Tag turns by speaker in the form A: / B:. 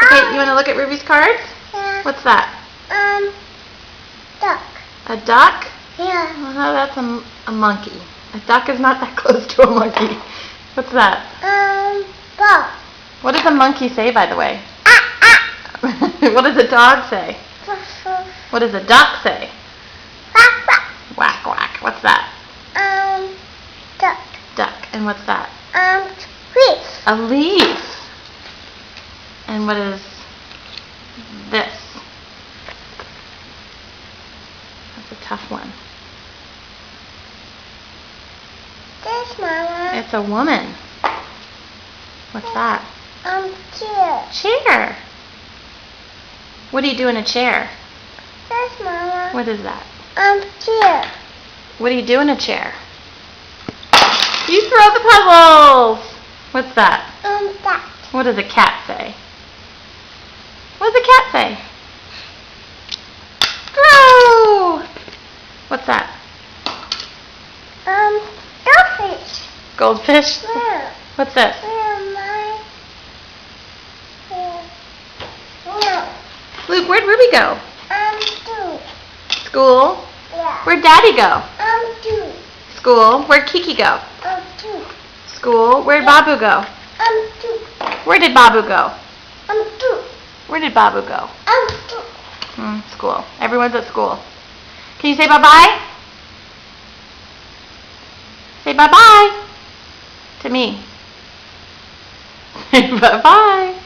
A: Okay, you want to look at Ruby's cards?
B: Yeah.
A: What's that?
B: Duck.
A: A duck?
B: Yeah.
A: Oh, that's a monkey. A duck is not that close to a monkey. What's that?
B: Ball.
A: What does a monkey say, by the way? What does a dog say? What does a duck say?
B: Quack, quack.
A: Whack, whack. What's that?
B: Duck.
A: Duck. And what's that?
B: Leaf.
A: A leaf. And what is this? That's a tough one.
B: This, Mama.
A: It's a woman. What's that?
B: Chair.
A: Chair. What do you do in a chair?
B: This, Mama.
A: What is that?
B: Chair.
A: What do you do in a chair? You throw the puzzles. What's that?
B: That.
A: What does a cat say? What does a cat say? Throw. What's that?
B: Goldfish.
A: Goldfish.
B: Where?
A: What's this? Luke, where'd Ruby go?
B: Two.
A: School.
B: Yeah.
A: Where'd Daddy go?
B: Two.
A: School. Where'd Kiki go?
B: Two.
A: School. Where'd Babu go?
B: Two.
A: Where did Babu go?
B: Two.
A: Where did Babu go?
B: Two.
A: School. Everyone's at school. Can you say bye-bye? Say bye-bye to me. Bye-bye.